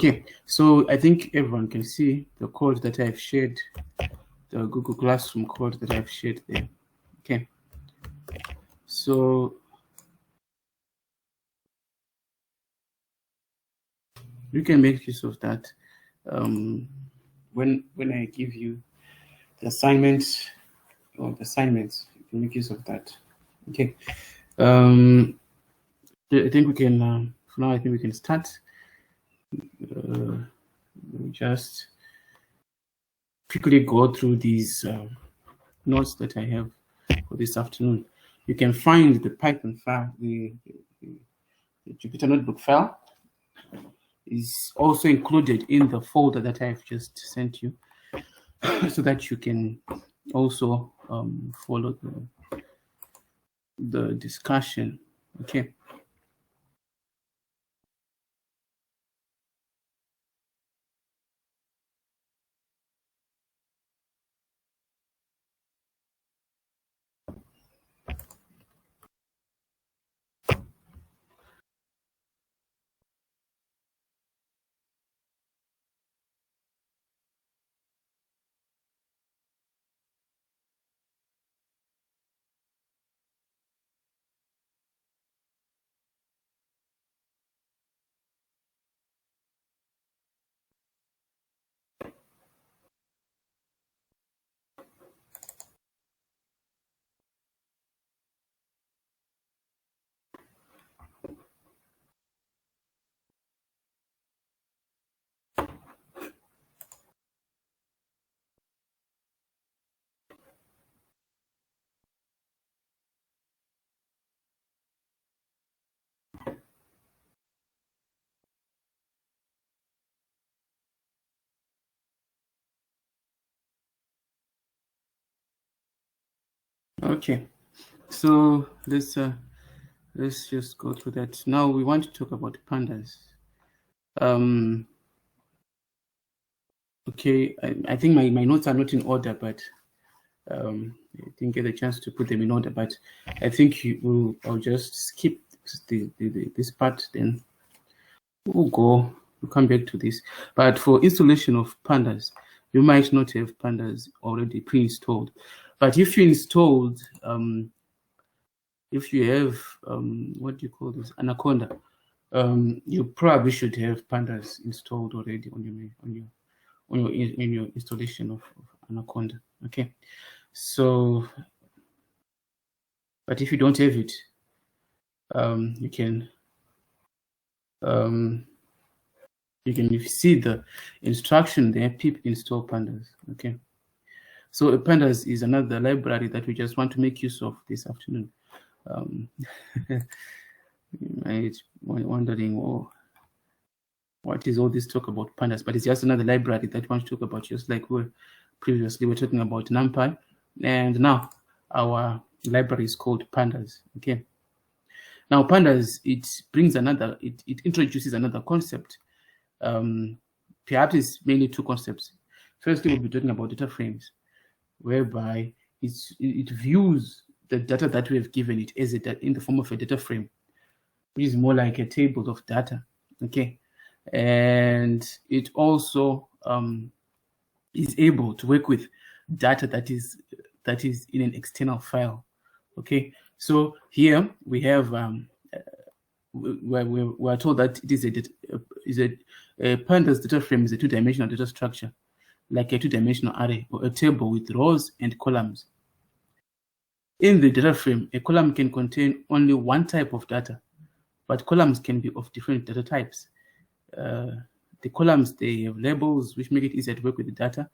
Okay, so I think everyone can see the code that I've shared, the Google Classroom code that I've shared there. Okay, so you can make use of that when I give you the assignments, you can make use of that. Okay, I think we can for now. I think we can start. Let me just quickly go through these notes that I have for this afternoon. You can find the Python file, the Jupyter Notebook file is also included in the folder that I've just sent you, so that you can also follow the discussion. Okay. Okay, so let's just go through that. Now we want to talk about pandas. Okay, I think my notes are not in order, but I didn't get a chance to put them in order. But I think I'll just skip this part, then we'll come back to this. But for installation of pandas, you might not have pandas already pre-installed. But if you installed, if you have what do you call this, Anaconda, you probably should have pandas installed already in your installation of Anaconda. Okay, so but if you don't have it, you can see the instruction there, pip install pandas. Okay, so pandas is another library that we just want to make use of this afternoon. You might wondering, oh, what is all this talk about pandas? But it's just another library that we want to talk about, just like previously we're talking about NumPy, and now our library is called pandas. Okay, now pandas, it introduces another concept. Perhaps it's mainly two concepts. Firstly, we'll be talking about data frames, whereby it views the data that we have given it as in the form of a data frame, which is more like a table of data. Okay, and it also is able to work with data that is in an external file. Okay, so here we have we're told that it is a pandas data frame is a two-dimensional data structure, like a two-dimensional array or a table with rows and columns. In the data frame, a column can contain only one type of data, but columns can be of different data types. The columns, they have labels which make it easier to work with the data,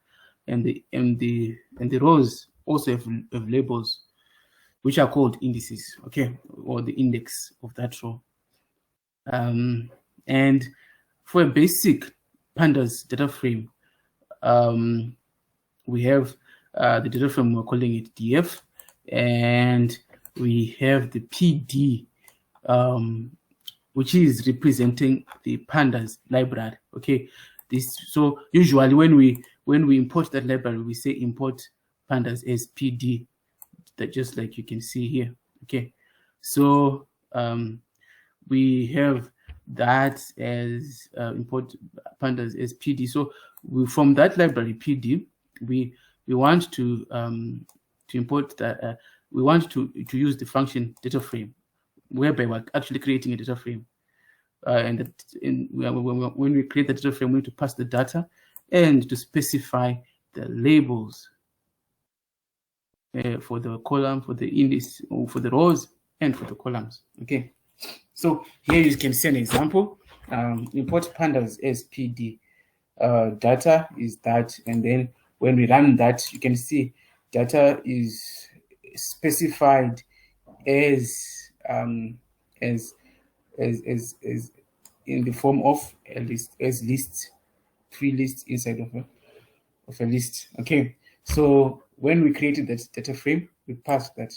and the rows also have labels which are called indices, okay, or the index of that row. And for a basic pandas data frame, we have the data frame, we're calling it DF, and we have the PD, which is representing the pandas library. Okay, so usually when we import that library, we say import pandas as PD, that just like you can see here. Okay, so we have that as import pandas as PD. So from that library PD, we want to import that. We want to use the function data frame, whereby we're actually creating a data frame. And when we create the data frame, we need to pass the data and to specify the labels for the column, for the index, or for the rows, and for the columns. Okay. So here you can see an example. Import pandas as PD. Data is that, and then when we run that, you can see data is specified as in the form of a list, as lists, 3 lists inside of a list. Okay, so when we created that data frame, we passed that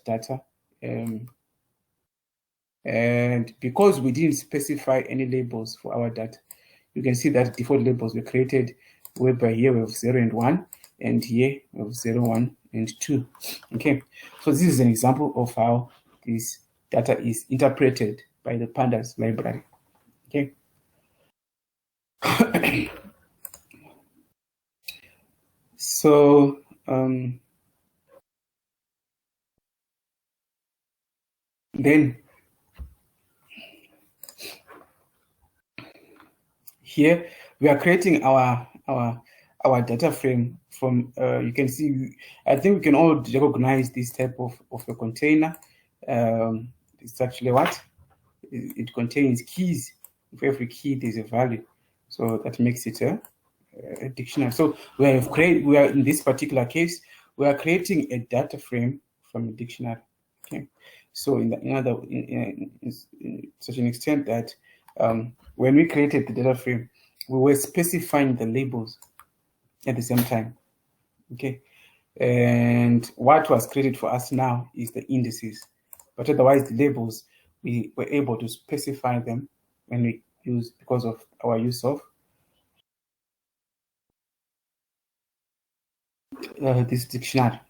data, and because we didn't specify any labels for our data, you can see that default labels were created, whereby here we have 0 and 1, and here we have 0, 1, and 2. Okay, so this is an example of how this data is interpreted by the Pandas library. Okay. So then here we are creating our data frame from you can see, I think we can all recognize this type of a container. It's actually what it contains keys. For every key there's a value, so that makes it a dictionary. So we are in this particular case, we are creating a data frame from a dictionary. Okay, so in such an extent that when we created the data frame, we were specifying the labels at the same time. Okay, and what was created for us now is the indices, but otherwise the labels, we were able to specify them when we use, because of our use of this dictionary.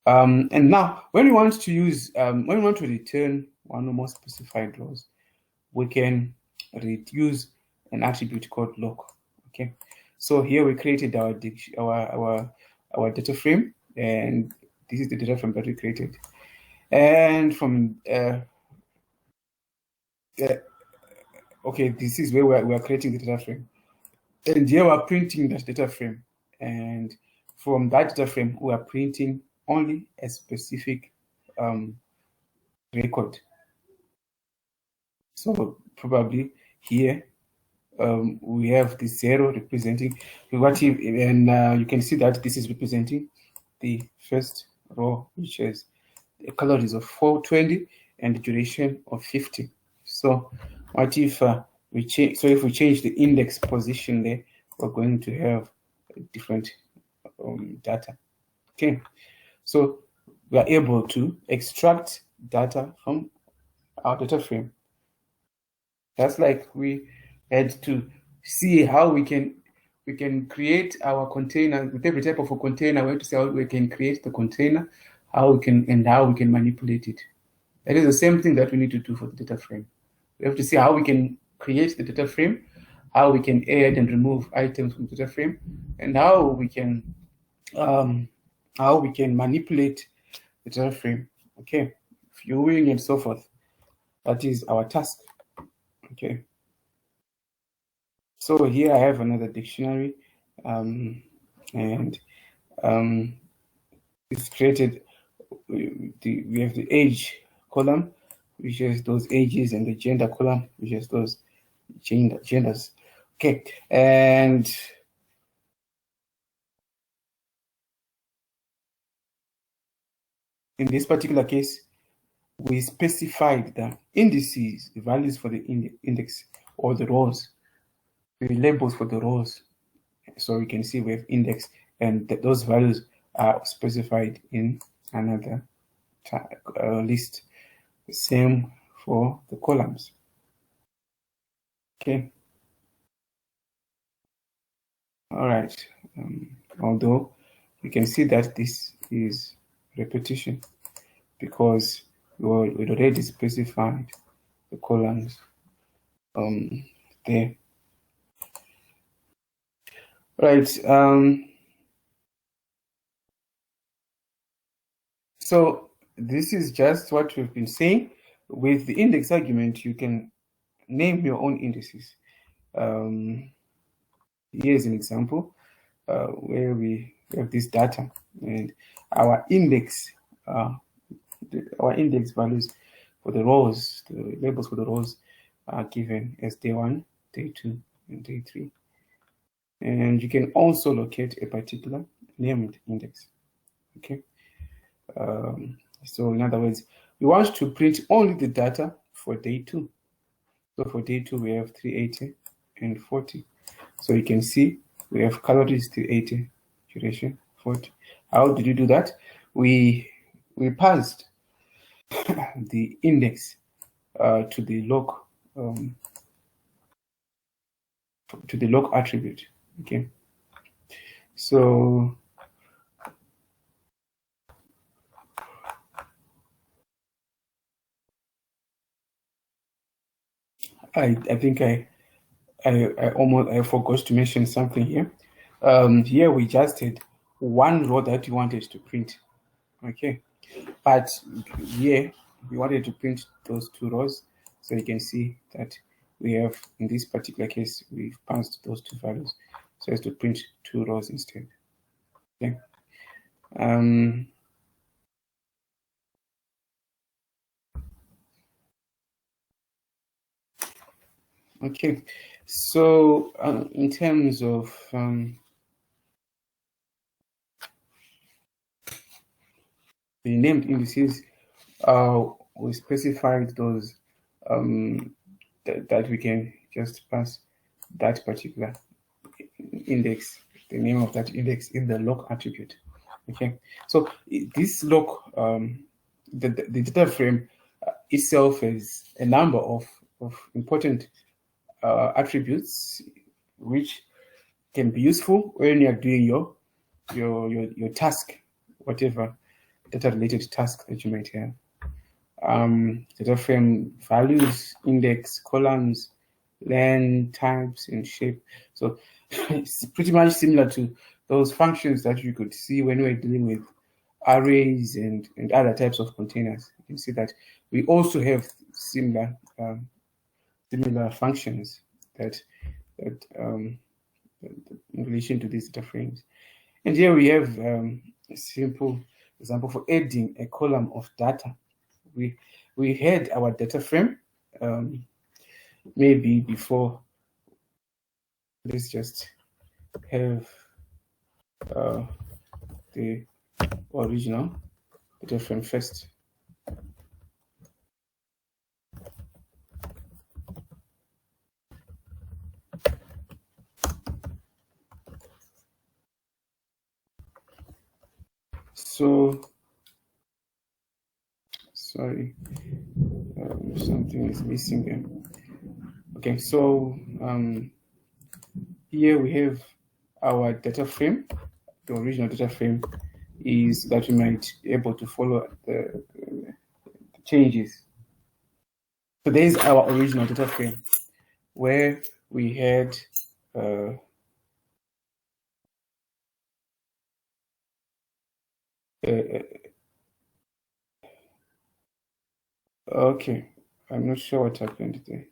And now when we want to use, when we want to return one or more specified rows, we can use an attribute called loc. Okay, so here we created our data frame, and this is the data frame that we created. And from okay, this is where we are creating the data frame, and here we are printing that data frame, and from that data frame we are printing only a specific record. So probably here we have the 0 representing what if, and you can see that this is representing the first row, which has the calories of 420 and the duration of 50. So what if we change? So if we change the index position there, we're going to have different data. Okay, so we are able to extract data from our data frame. That's like we had to see how we can create our container with every type of a container. We have to see how we can create the container, how we can manipulate it. That is the same thing that we need to do for the data frame. We have to see how we can create the data frame, how we can add and remove items from the data frame, and how we can manipulate the data frame. Okay, viewing and so forth. That is our task. Okay. So here I have another dictionary, and it's created. We have the age column, which has those ages, and the gender column, which has those genders. Okay, and in this particular case, we specified the indices, the values for the index, or the rows, the labels for the rows. So we can see we have index, and those values are specified in another list. The same for the columns. Okay. All right. Although we can see that this is repetition because we already specified the columns there. Right. So this is just what we've been saying. With the index argument, you can name your own indices. Here's an example where we have this data, and our index values for the rows, the labels for the rows are given as day 1, day 2, and day 3. And you can also locate a particular named index. Okay. So in other words, we want to print only the data for day 2. So for day 2, we have 380 and 40. So you can see we have calories 380, duration 40. How did you do that? We passed the index to the log attribute. Okay. So I think I forgot to mention something here. Here we just had one row that you wanted to print. Okay, but here we wanted to print those 2 rows, so you can see that we have, in this particular case, we've passed those 2 values so as to print 2 rows instead. Okay. Okay, so in terms of the named indices, we specified those that we can just pass that particular index, the name of that index, in the log attribute. Okay, so this log, the data frame itself is a number of important attributes which can be useful when you're doing your task, whatever data related task that you might have. Data frame values, index, columns, len, types, and shape. So it's pretty much similar to those functions that you could see when we're dealing with arrays and other types of containers. You can see that we also have similar functions that in relation to these data frames. And here we have a simple example for adding a column of data. We had our data frame, maybe before. Let's just have the original data frame first. So, sorry, something is missing there. Okay, so here we have our data frame. The original data frame is that we might be able to follow the changes. So there's our original data frame where we had okay, I'm not sure what happened there.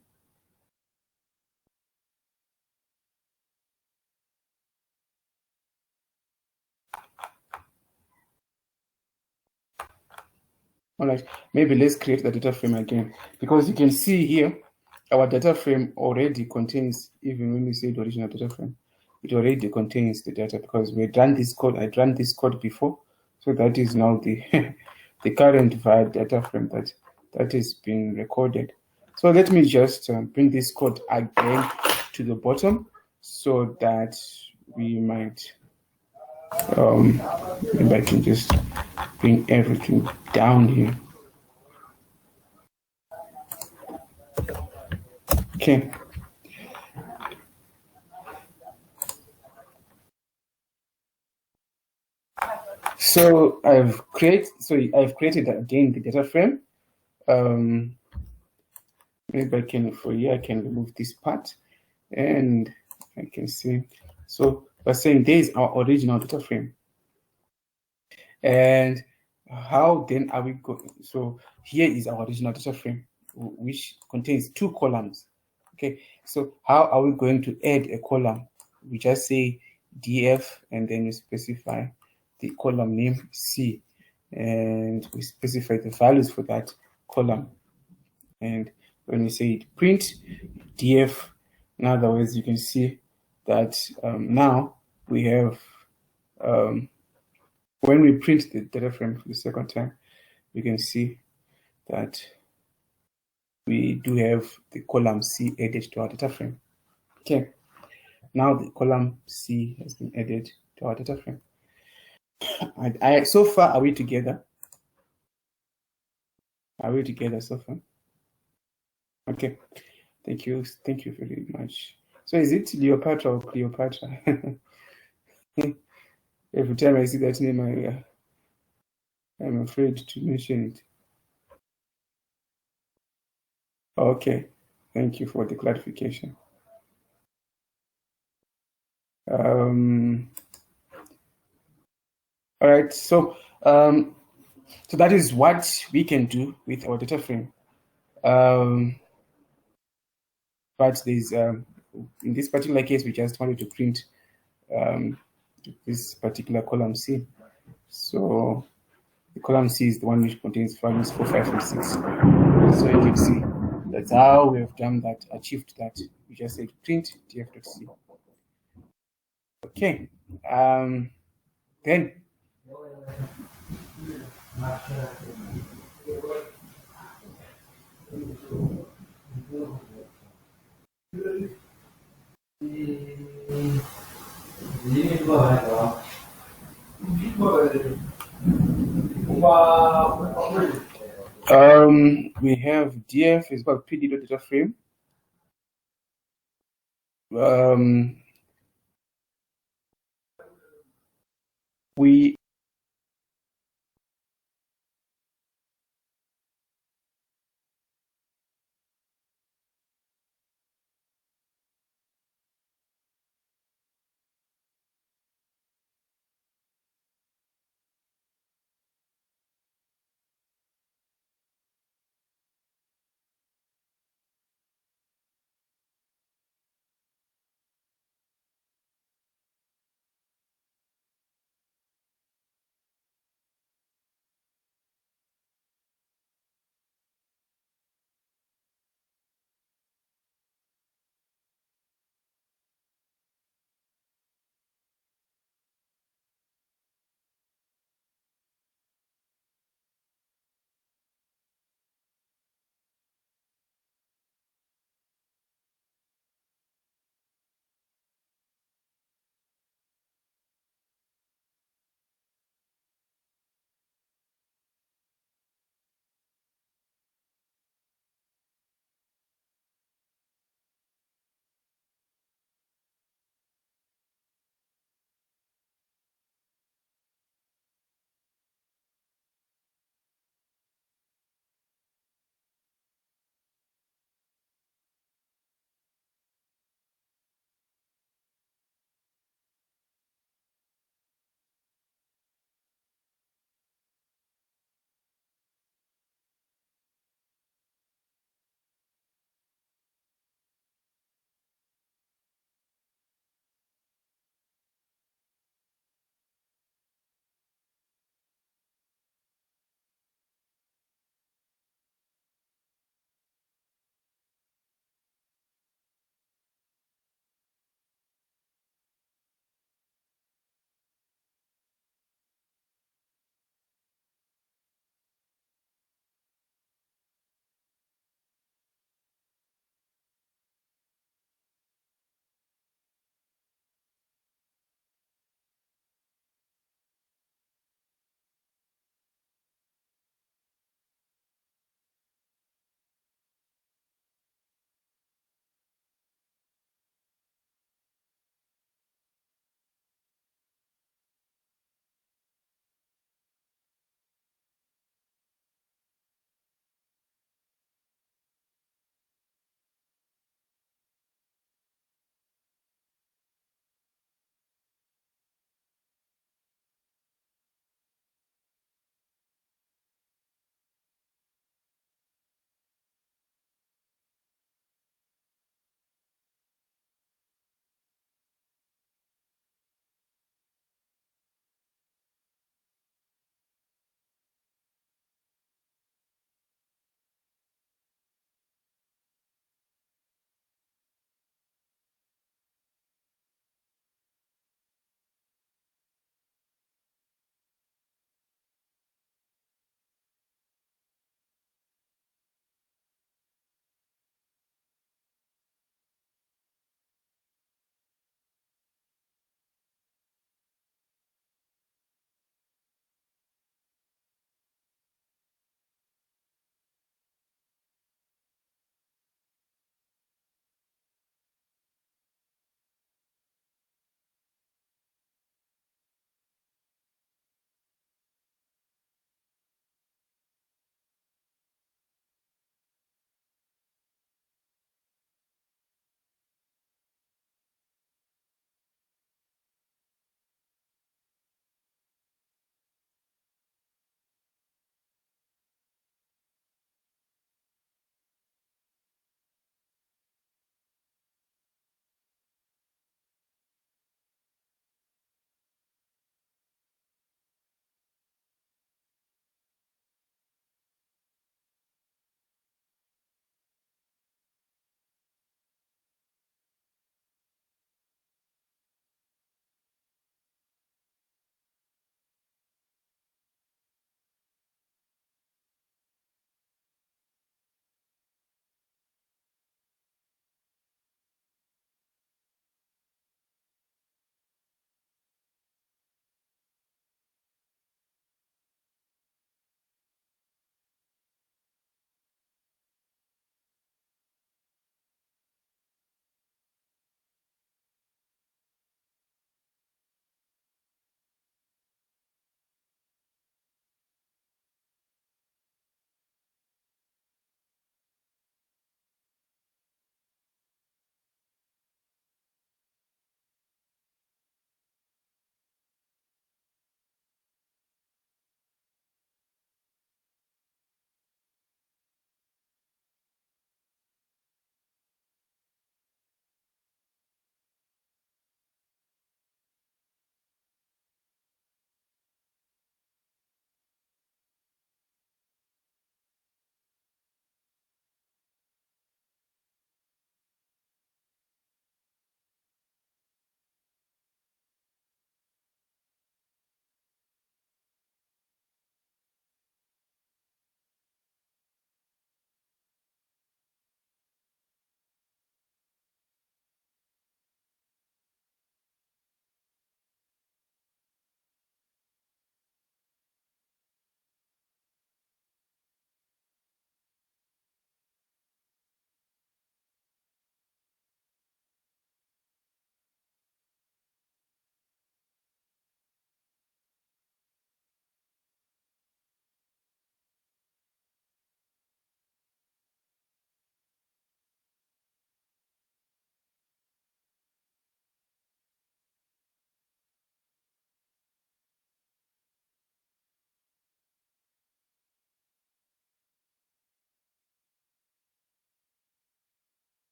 All right, maybe let's create the data frame again, because you can see here our data frame already contains, even when we say the original data frame, it already contains the data, because we had done this code. I'd run this code before, so that is now the the current data frame that is being recorded. So let me just bring this code again to the bottom so that we might maybe I can just bring everything down here. Okay. So I've created again the data frame. maybe I can, for here, I can remove this part and I can see. So we're saying there is our original data frame. And how then are we going? So here is our original data frame, which contains 2 columns. Okay, so how are we going to add a column? We just say df and then we specify the column name C, and we specify the values for that column. And when we say print df, in other words, you can see that now we have when we print the data frame for the second time, you can see that we do have the column C added to our data frame. Okay, now the column C has been added to our data frame. And so far, are we together? Are we together so far? Okay, thank you very much. So is it Cleopatra or Cleopatra? Every time I see that name, I'm afraid to mention it. Okay, thank you for the clarification. All right, so so that is what we can do with our data frame. But there's in this particular case, we just wanted to print this particular column C. So the column C is the one which contains values 4, 5, and 6. So you can see that's how we have done that, achieved that. We just said print df.c. Okay. Then we have df is about pd.data frame. We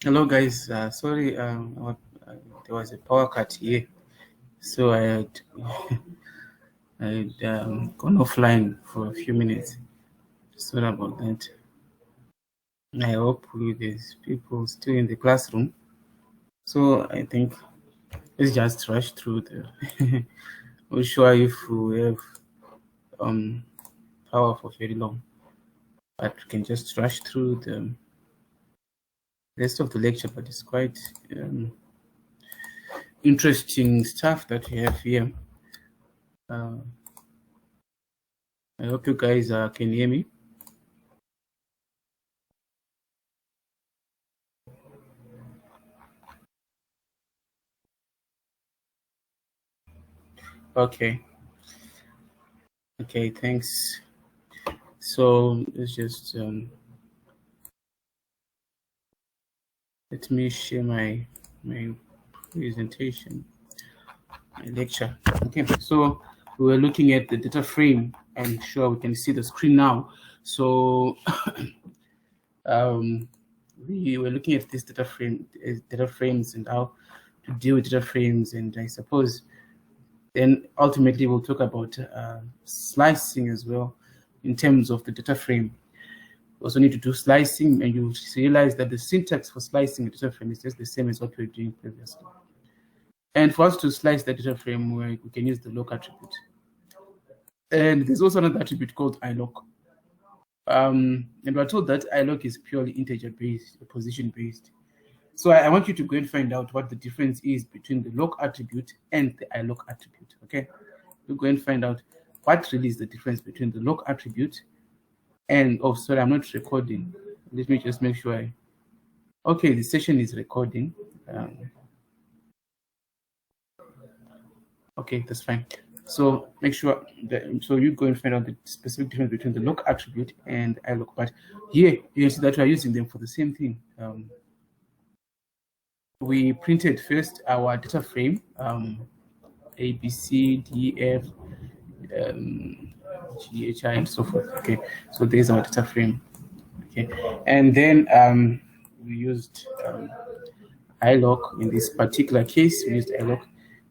Hello guys, sorry, there was a power cut here, so I had gone offline for a few minutes. Sorry about that. I hope there's people still in the classroom, so I think let's just rush through the. Not sure if we have power for very long, but we can just rush through the rest of the lecture. But it's quite interesting stuff that we have here. I hope you guys can hear me. Okay. Okay, thanks. So let's just let me share my presentation, my lecture. Okay, so we were looking at the data frame. I'm sure we can see the screen now. So we were looking at this data frames and how to deal with data frames, and I suppose then ultimately we'll talk about slicing as well in terms of the data frame. We also need to do slicing, and you realize that the syntax for slicing a data frame is just the same as what we were doing previously. And for us to slice the data frame, we can use the loc attribute. And there's also another attribute called iloc. And we're told that iloc is purely integer-based, position-based. So I want you to go and find out what the difference is between the loc attribute and the iloc attribute, okay? You go and find out what really is the difference between the loc attribute and, oh, sorry, I'm not recording. Let me just make sure okay, the session is recording. Okay, that's fine. So make sure that, so you go and find out the specific difference between the loc attribute and iloc. But here you can see that we are using them for the same thing. We printed first our data frame, A, B, C, D, F, G, H, I, and so forth. Okay, so there's our data frame. Okay, and then we used iloc. In this particular case, we used iloc.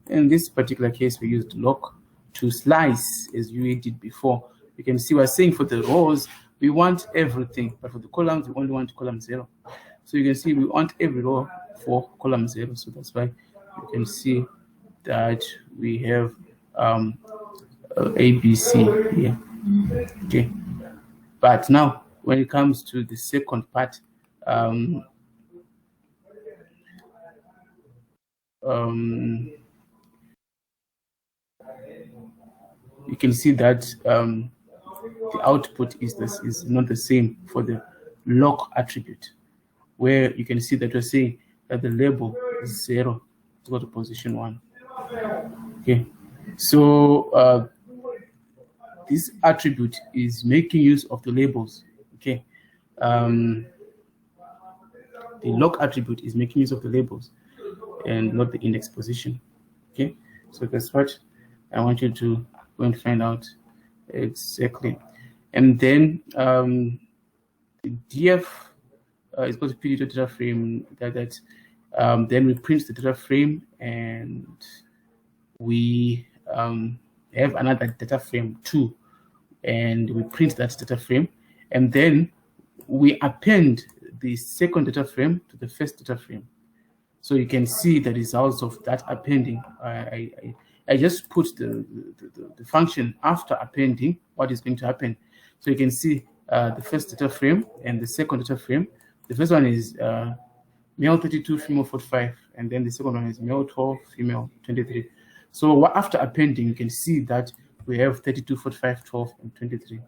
In this particular case, we used loc to slice, as you did before. You can see we're saying for the rows, we want everything, but for the columns, we only want column 0. So you can see we want every row for column 0. So that's why you can see that we have A, B, C here. Okay. But now, when it comes to the second part, you can see that the output is not the same for the lock attribute, where you can see that we're saying that the label is 0 to go to position 1. Okay, so this attribute is making use of the labels. Okay, the lock attribute is making use of the labels and not the index position. Okay, so that's what I want you to go and find out exactly. And then the df is going to feed into data frame then we print the data frame, and we have another data frame 2, and we print that data frame, and then we append the second data frame to the first data frame. So you can see the results of that appending. I just put the function after appending what is going to happen. So you can see the first data frame and the second data frame. The first one is male 32, female 45, and then the second one is male 12, female 23. So after appending, you can see that we have 32, 45, 12, and 23.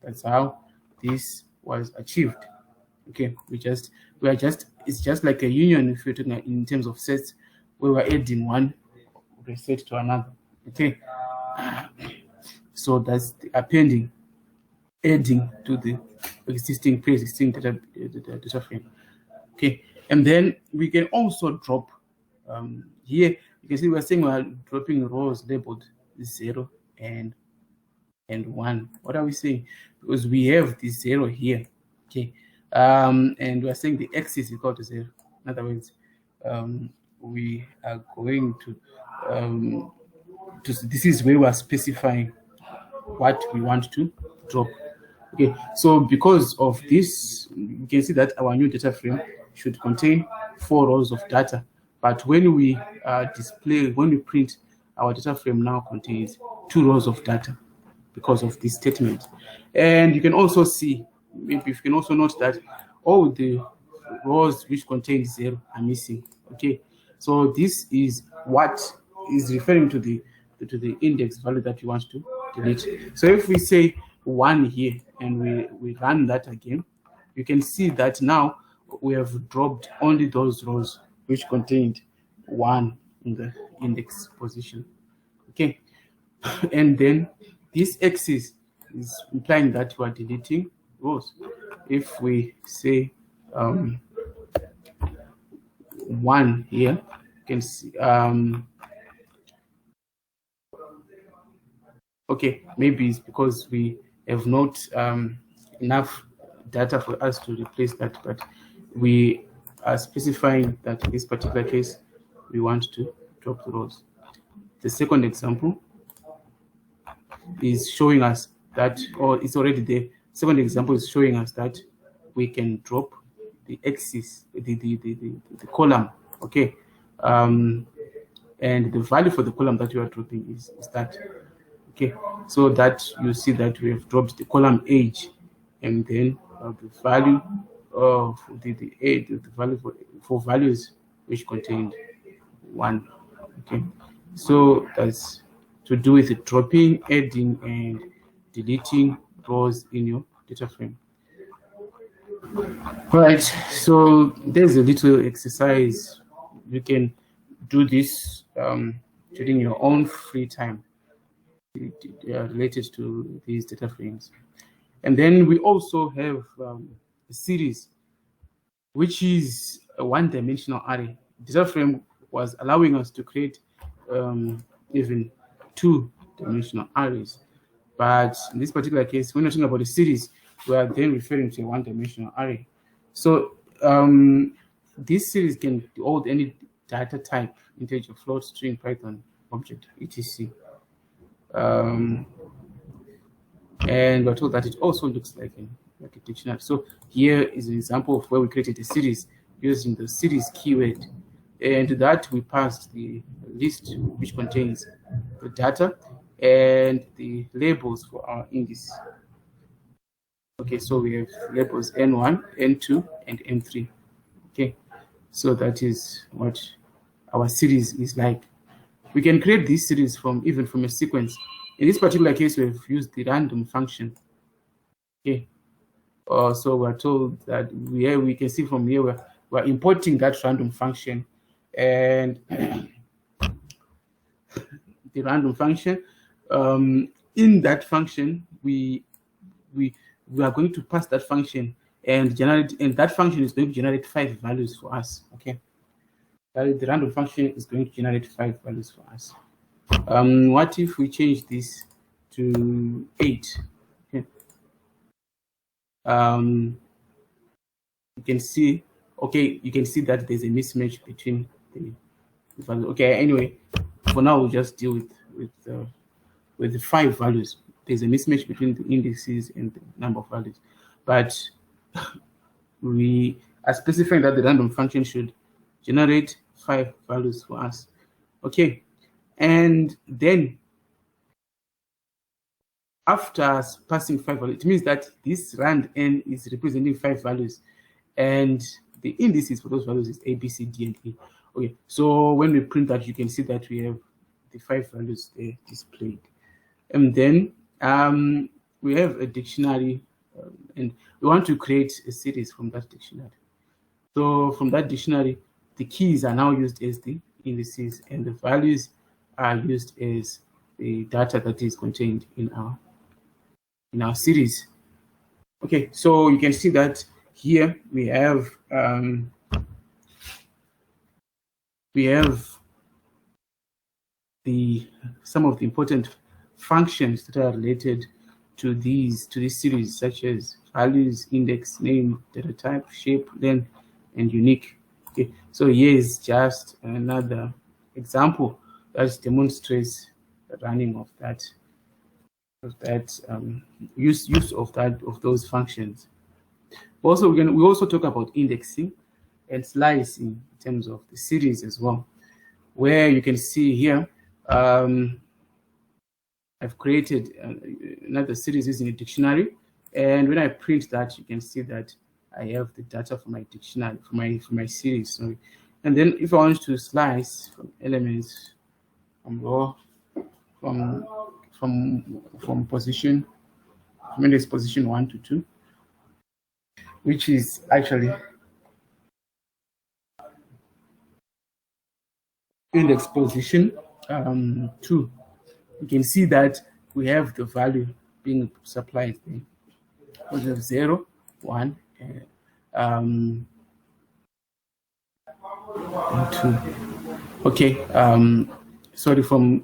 That's how this was achieved. Okay, it's just like a union if you're talking in terms of sets, where we're adding one set to another. Okay, so that's the appending, adding to the existing pre-existing data frame. Okay, and then we can also drop here. You can see we're saying we're dropping rows labeled 0 and 1. What are we saying? Because we have this 0 here. Okay, and we're saying the x is equal to 0. In other words, we are going to this is where we're specifying what we want to drop. Okay, so because of this, you can see that our new data frame should contain 4 rows of data. But when we when we print, our data frame now contains 2 rows of data because of this statement. And you can also see, maybe you can also note that all the rows which contain 0 are missing. Okay, so this is what is referring to the index value that you want to delete. So if we say 1 here and we run that again, you can see that now we have dropped only those rows which contained 1 in the index position. Okay, and then this axis is implying that we are deleting rows. If we say 1 here, you can see okay, maybe it's because we have not enough data for us to replace that, but we are specifying that in this particular case we want to drop the rows. The second example is showing us that, or it's already there. Second example is showing us that we can drop the axis, the column. Okay, and the value for the column that you are dropping is that. Okay, so that you see that we have dropped the column age, and then the value of the value for values which contained 1. Okay, so that's to do with the dropping, adding, and deleting rows in your data frame. All right, so there's a little exercise. You can do this during your own free time related to these data frames. And then we also have a series, which is a one-dimensional array. Data frame was allowing us to create even 2-dimensional arrays. But in this particular case, when we're talking about a series, we are then referring to a one-dimensional array. So this series can hold any data type, integer, float, string, Python, object, etc. And we're told that it also looks like a dictionary. So here is an example of where we created a series using the series keyword. And to that, we passed the list which contains the data and the labels for our indices. Okay, so we have labels N1, N2, and N3. Okay, so that is what our series is like. We can create this series even from a sequence. In this particular case, we've used the random function. Okay. So we're told that we can see from here we're importing that random function, and the random function. In that function, we are going to pass that function and generate, and that function is going to generate 5 values for us. Okay. The random function is going to generate 5 values for us. What if we change this to 8? Okay. You can see, you can see that there's a mismatch between the values. Okay, anyway, for now we'll just deal with the 5 values. There's a mismatch between the indices and the number of values, but we are specifying that the random function should generate 5 values for us. Okay, and then after passing 5 values, it means that this rand n is representing 5 values, and the indices for those values is A, B, C, D, and E. Okay, so when we print that, you can see that we have the 5 values there displayed. And then we have a dictionary, and we want to create a series from that dictionary. So from that dictionary, the keys are now used as the indices, and the values are used as the data that is contained in our series. Okay, so you can see that here we have some of the important functions that are related to this series, such as values, index, name, data type, shape, length, and unique. Okay, so here is just another example that demonstrates the running of that use of those functions. Also, we also talk about indexing and slicing in terms of the series as well, where you can see here I've created another series using a dictionary, and when I print that, you can see that I have the data for my dictionary, for my series. Sorry. And then if I want to slice from elements from row, from position, from index position 1 to 2, which is actually index position 2. You can see that we have the value being supplied there. We have 0, 1, and 2. Okay. Sorry, from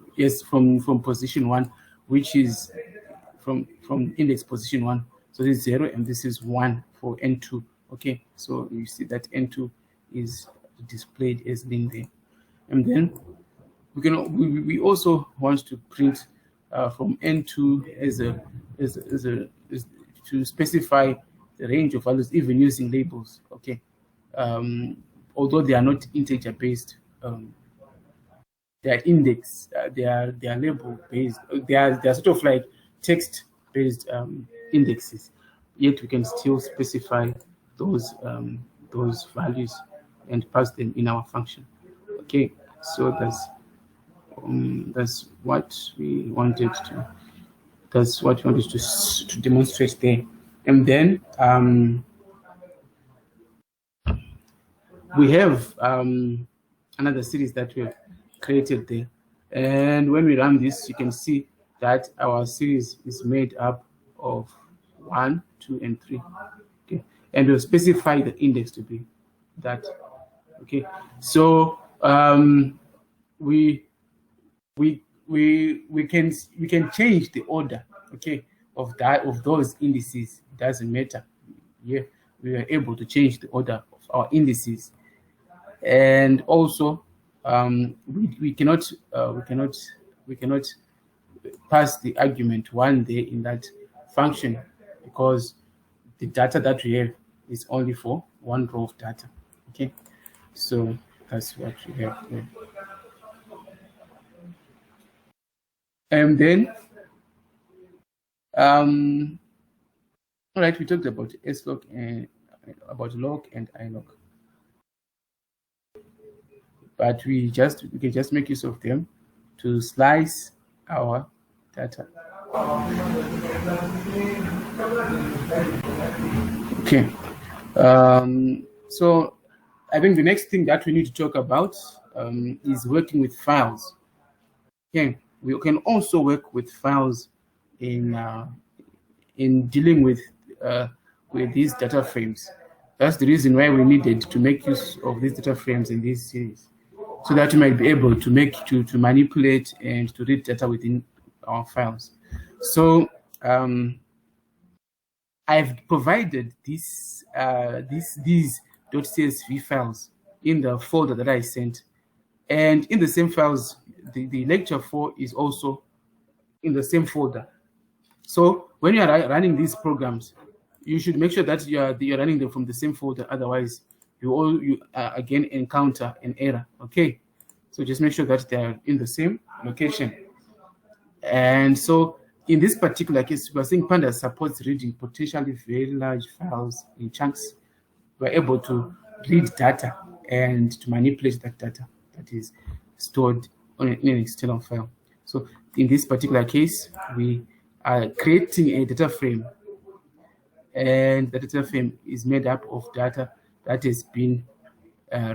position 1, which is from index position 1. So this is 0 and this is 1 for N2. Okay, so you see that N2 is displayed as being there. And then we also want to print from N2 as to specify the range of values, even using labels. Okay, although they are not integer based, they are index, they are label based. They are sort of like text based indexes. Yet we can still specify those values and pass them in our function. Okay, so that's what we wanted to. That's what we wanted to demonstrate there. And then we have another series that we have created there. And when we run this, you can see that our series is made up of 1, 2, and 3. Okay, and we'll specify the index to be that. Okay, so we can change the order, okay, of those indices. It doesn't matter. Yeah, we are able to change the order of our indices, and also we cannot pass the argument 1 there in that function, because the data that we have is only for 1 row of data. Okay, so that's what we have here. And then all right, we talked about slog and about log and ilog. but we can just make use of them to slice our data. Okay. So I think the next thing that we need to talk about is working with files. Okay, we can also work with files in dealing with these data frames. That's the reason why we needed to make use of these data frames in this series, so that we might be able to manipulate and to read data within our files. So I've provided these .csv files in the folder that I sent, and in the same files, the lecture 4 is also in the same folder. So when you are running these programs, you should make sure that you're running them from the same folder. Otherwise, you again encounter an error. Okay, so just make sure that they are in the same location. And so in this particular case, we're saying Pandas supports reading potentially very large files in chunks. We're able to read data and to manipulate that data that is stored in an external file. So in this particular case, we are creating a data frame, and the data frame is made up of data that has been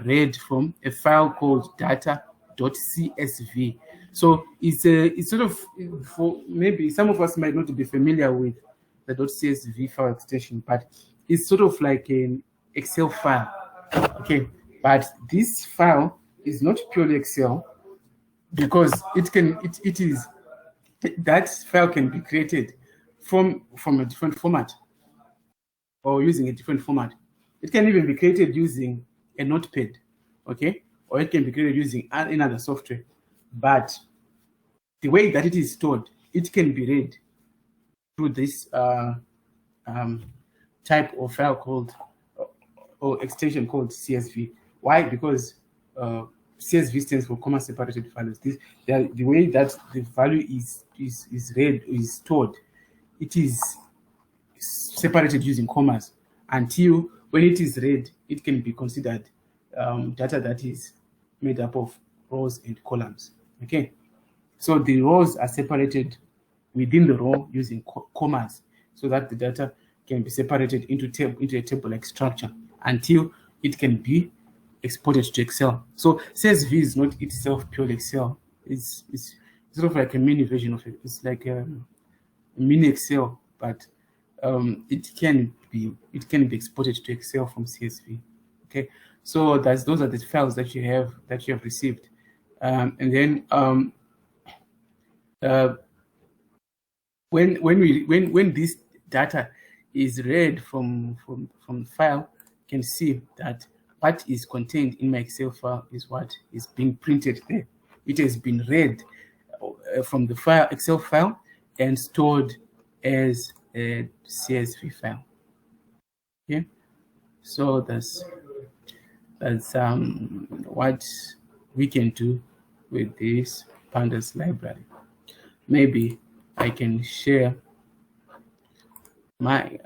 read from a file called data.csv. So it's sort of, for maybe some of us might not be familiar with the .csv file extension, but it's sort of like an Excel file. Okay, but this file is not purely Excel, because that file can be created from a different format, or using a different format. It can even be created using a notepad, okay? Or it can be created using another software. But the way that it is stored, it can be read through this type of file called, or extension called CSV. Why? Because CSV stands for comma separated values. The way that the value is read, is stored, it is separated using commas until when it is read, it can be considered data that is made up of rows and columns. Okay, so the rows are separated within the row using commas, so that the data can be separated into a table-like structure until it can be exported to Excel. So CSV is not itself purely Excel. It's sort of like a mini version of it. It's like a mini Excel, but it can be exported to Excel from CSV. Okay, so those are the files that you have received, and then when this data is read from the file, you can see that what is contained in my Excel file is what is being printed there. It has been read from the file Excel file and stored as a CSV file. Okay, so that's what we can do with this Pandas library. Maybe I can share my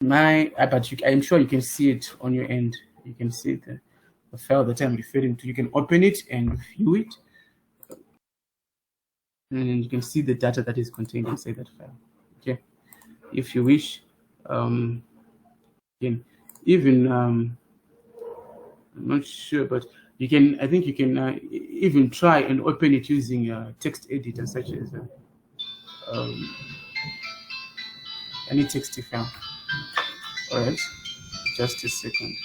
but I'm sure you can see it on your end. You can see the file that I'm referring to. You can open it and view it, and you can see the data that is contained inside that file. Okay, if you wish, you can even I'm not sure, but you can. I think you can even try and open it using a text editor, such as any text file. All right, just a second.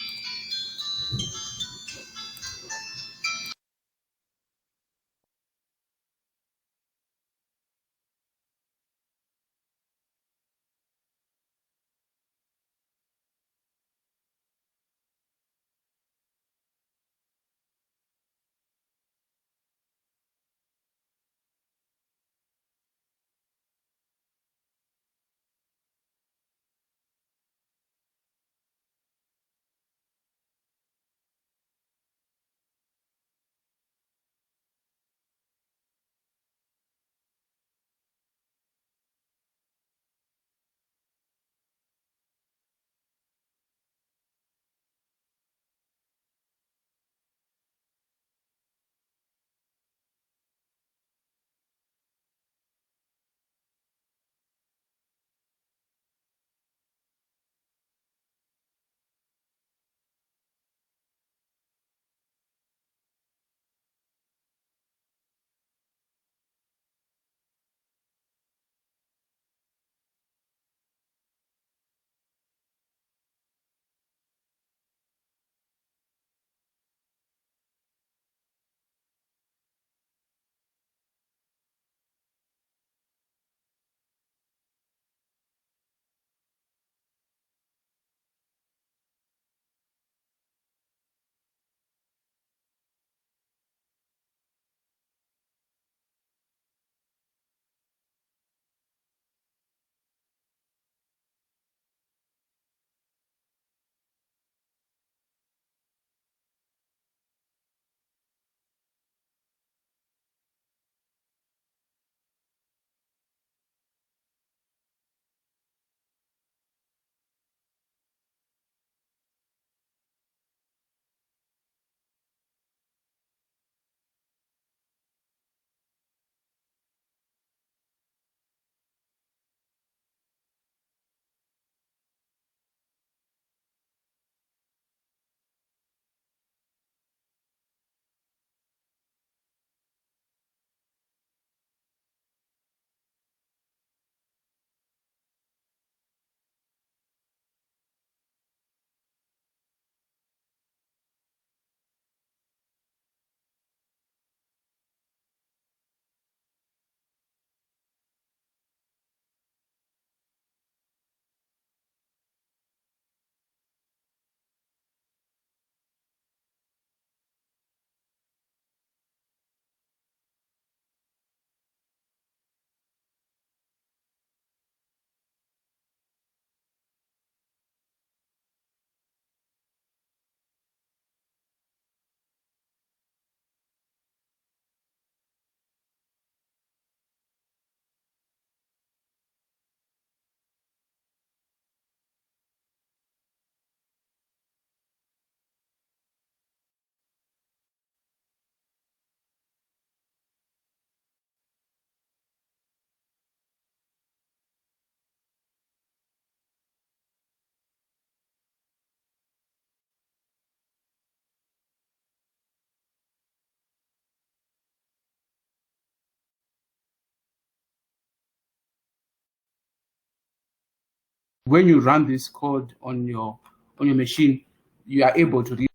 when you run this code on your machine, you are able to read.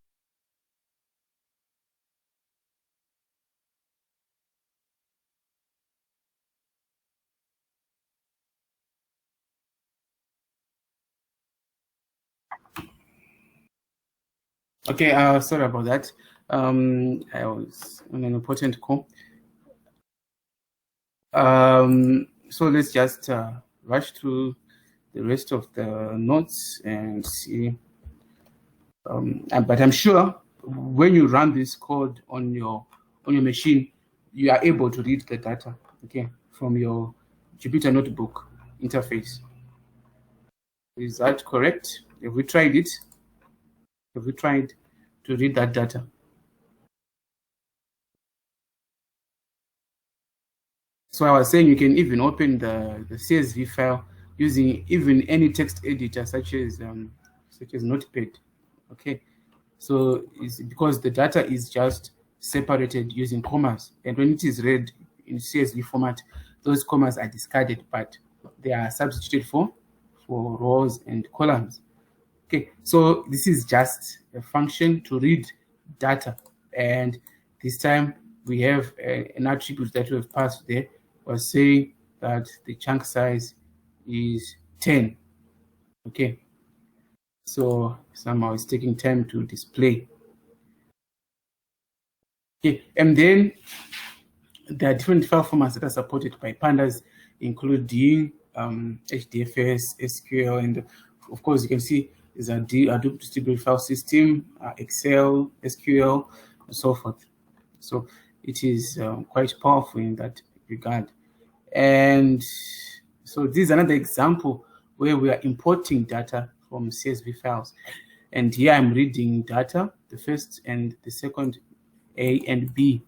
Okay, sorry about that. I was on an important call. So let's just rush through the rest of the notes and see. But I'm sure when you run this code on your machine, you are able to read the data, okay, from your Jupyter Notebook interface. Is that correct? Have we tried it? Have we tried to read that data? So I was saying you can even open the CSV file using even any text editor such as Notepad. Okay, so it's because the data is just separated using commas, and when it is read in CSV format, those commas are discarded, but they are substituted for rows and columns. Okay, so this is just a function to read data, and this time we have an attribute that we have passed there. Was saying that the chunk size is 10. Okay, so somehow it's taking time to display. Okay, and then there are different file formats that are supported by Pandas, including HDFS, SQL, and of course you can see there's a Hadoop distributed file system, Excel, SQL, and so forth. So it is quite powerful in that regard. And so this is another example where we are importing data from CSV files. And here I'm reading data, the first and the second, A and B.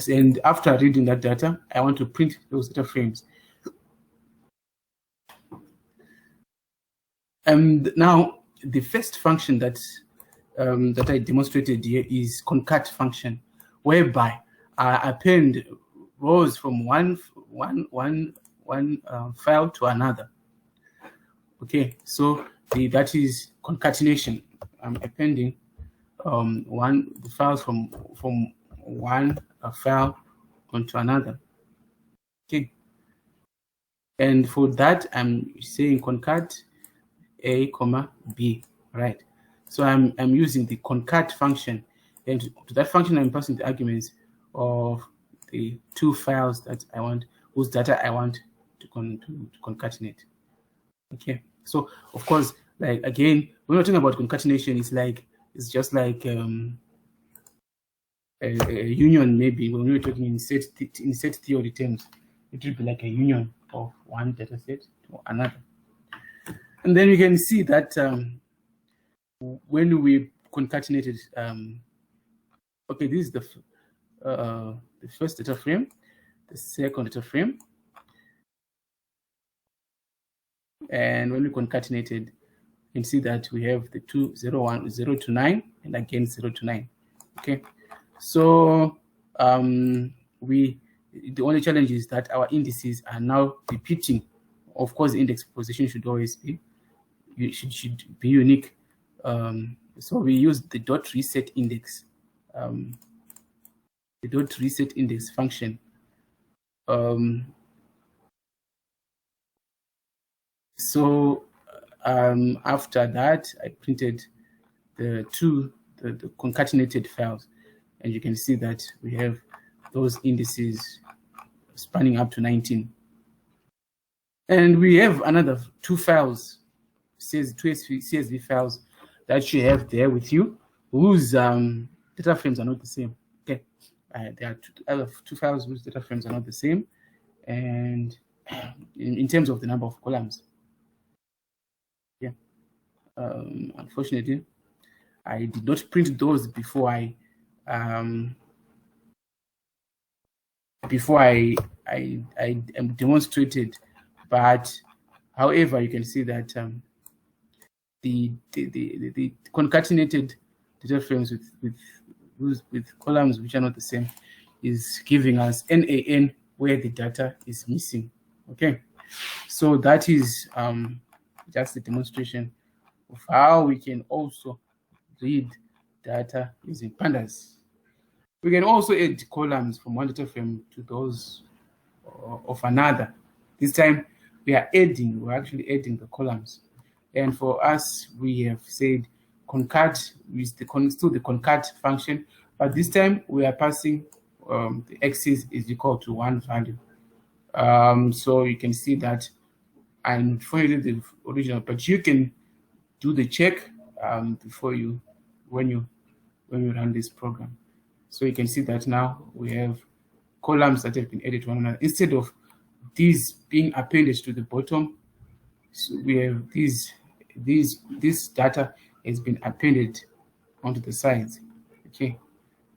And after reading that data, I want to print those data frames. And now the first function that I demonstrated here is Concat Function, whereby I append rows from one file to another. Okay, so that is concatenation. I'm appending the files from one file onto another. Okay, and for that I'm saying concat A, comma B, right? So I'm using the concat function, and to that function I'm passing the arguments of the two files that I want, whose data I want to concatenate. Okay, so of course, like again, when we're talking about concatenation, it's just like a union. Maybe when we're talking in set theory terms, it would be like a union of one data set to another. And then you can see that when we concatenated, okay, this is the first data frame, the second data frame, and when we concatenated, you can see that we have the 2, 0, 1, 0 to 9, and again 0 to 9. Okay, so the only challenge is that our indices are now repeating. Of course, the index position should always be unique. So we use the dot reset index. The dot reset index function. So after that, I printed the concatenated files, and you can see that we have those indices spanning up to 19. And we have another two files, two CSV files that you have there with you, whose data frames are not the same. Okay, there are two files whose data frames are not the same, and in terms of the number of columns. Yeah, unfortunately, I did not print those before I demonstrated, but however, you can see that the concatenated data frames with columns which are not the same is giving us NaN where the data is missing. Okay, so that is just a demonstration of how we can also read data using pandas. We can also add columns from one data frame to those of another. This time we're actually adding the columns. And for us, we have said concat with still the concat function, but this time we are passing the axis is equal to one value. So you can see that I'm following the original, but you can do the check before when you run this program. So you can see that now we have columns that have been added to one another. Instead of these being appended to the bottom, so we have this data has been appended onto the sides. Okay.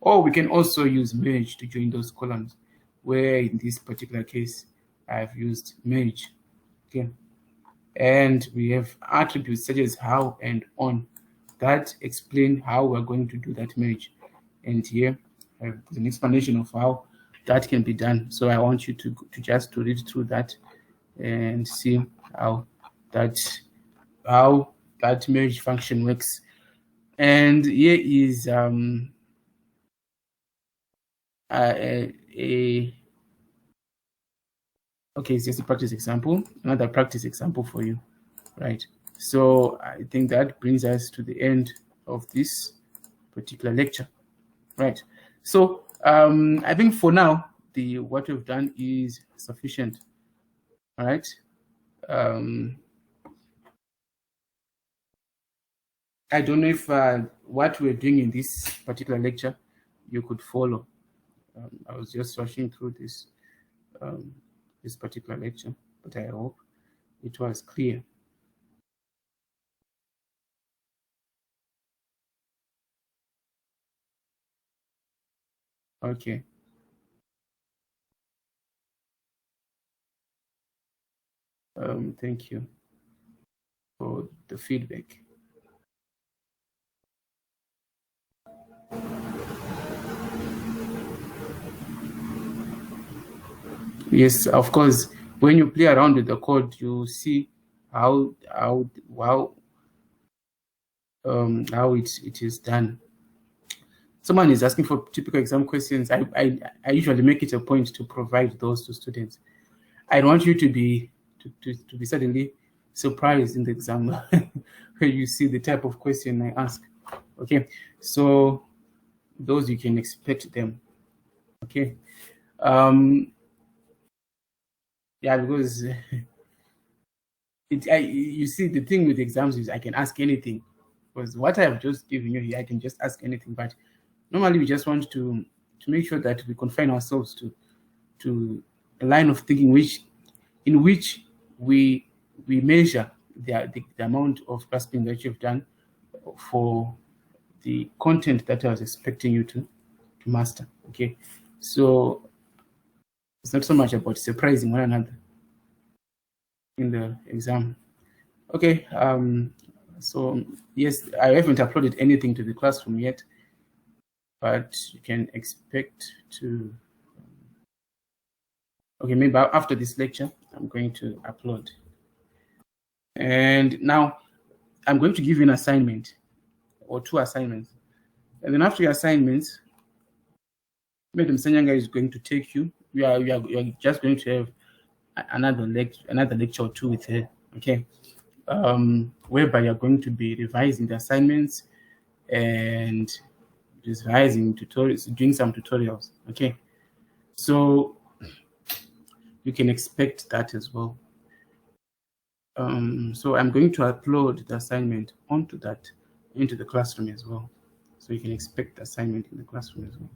Or we can also use merge to join those columns, where in this particular case I've used merge. Okay. And we have attributes such as how and on that explain how we're going to do that merge. And here I have an explanation of how that can be done. So I want you to just read through that and see how that merge function works. And here is okay, it's just a practice example, another practice example for you, right? So I think that brings us to the end of this particular lecture, right? So I think for now, what we've done is sufficient, all right? I don't know if what we're doing in this particular lecture you could follow. I was just rushing through this this particular lecture, but I hope it was clear. Okay. Thank you for the feedback. Yes, of course. When you play around with the code, you see how it is done. Someone is asking for typical exam questions. I usually make it a point to provide those to students. I want you to be suddenly surprised in the exam where you see the type of question I ask. Okay, so those you can expect them. Okay. Yeah, because you see, the thing with exams is I can ask anything, because what I have just given you here, I can just ask anything. But normally we just want to make sure that we confine ourselves to a line of thinking in which we measure the amount of grasping that you've done for the content that I was expecting you to master. Okay, so it's not so much about surprising one another in the exam. Okay, so yes, I haven't uploaded anything to the classroom yet, but you can expect to. Okay, maybe after this lecture, I'm going to upload. And now I'm going to give you an assignment or two assignments. And then after your assignments, Madam Sanyanga is going to take you. You are just going to have another lecture or two with her, okay? Whereby you're going to be revising the assignments and revising tutorials, doing some tutorials, okay? So you can expect that as well. So I'm going to upload the assignment into the classroom as well. So you can expect the assignment in the classroom as well.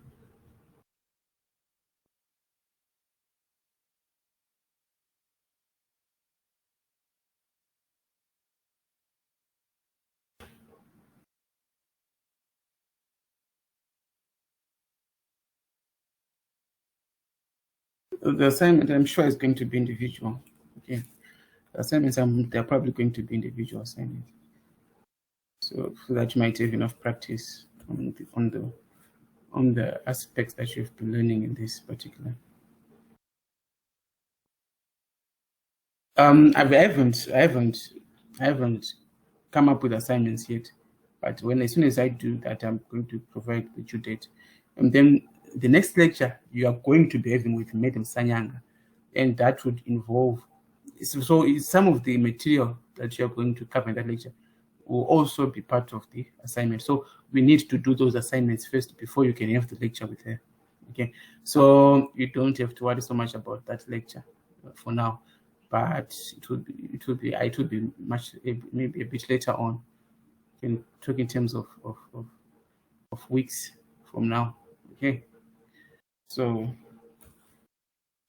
The assignment, I'm sure, is going to be individual. Okay, the assignments, they're probably going to be individual assignments. So that you might have enough practice on the aspects that you've been learning in this particular. I haven't I haven't come up with assignments yet, but as soon as I do that, I'm going to provide the due date. And then the next lecture you are going to be having with Madam Sanyanga, and that would involve, so some of the material that you're going to cover in that lecture will also be part of the assignment. So we need to do those assignments first before you can have the lecture with her. Okay, so you don't have to worry so much about that lecture for now, but it would be much, maybe a bit later on. You can talk in terms of weeks from now. Okay, so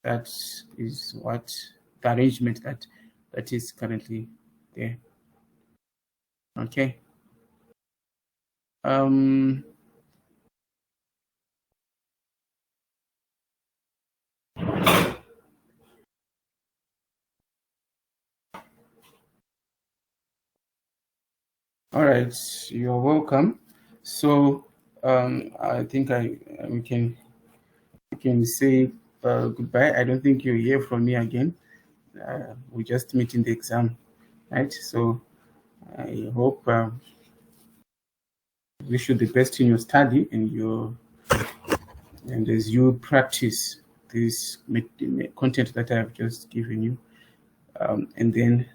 that is what the arrangement that is currently there. Okay. All right, you're welcome. So I think we can say goodbye. I don't think you'll hear from me again. We just meet in the exam, right? So I hope wish you the best in your study and as you practice this content that I have just given you, and then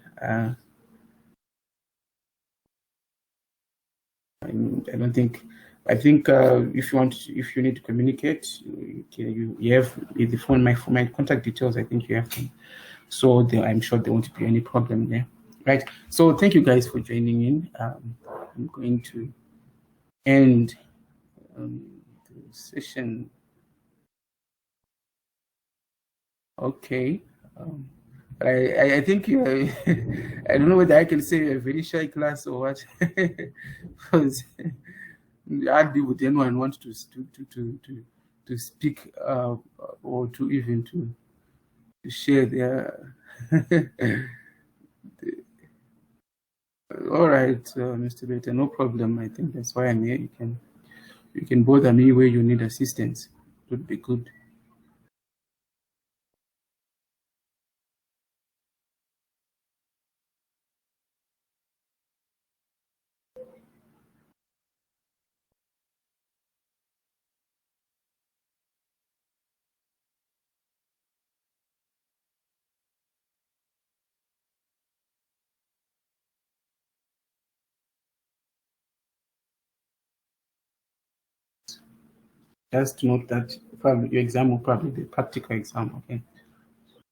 I think if you need to communicate, you have the phone, my contact details. I think you have them, so I'm sure there won't be any problem there, right? So thank you guys for joining in. I'm going to end the session. Okay. I think I don't know whether I can say a very shy class or what, because hardly would anyone want to speak or to even to share their. All right, Mr. Beta, no problem. I think that's why I'm here. You can bother me where you need assistance. It would be good. Just note that probably your exam will probably be a practical exam, okay?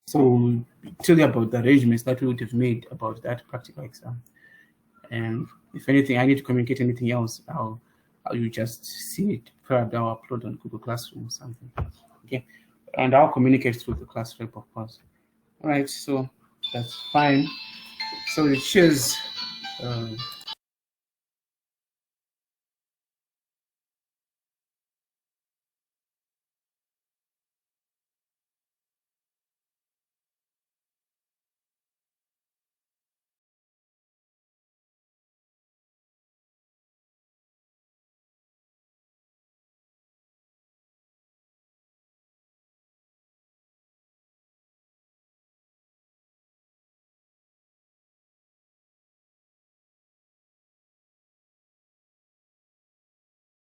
So we'll tell you about the arrangements that we would have made about that practical exam. And if anything, I need to communicate anything else, I'll you just see it. Probably I'll upload on Google Classroom or something. Okay. And I'll communicate through the class rep, of course. All right, so that's fine. So cheers.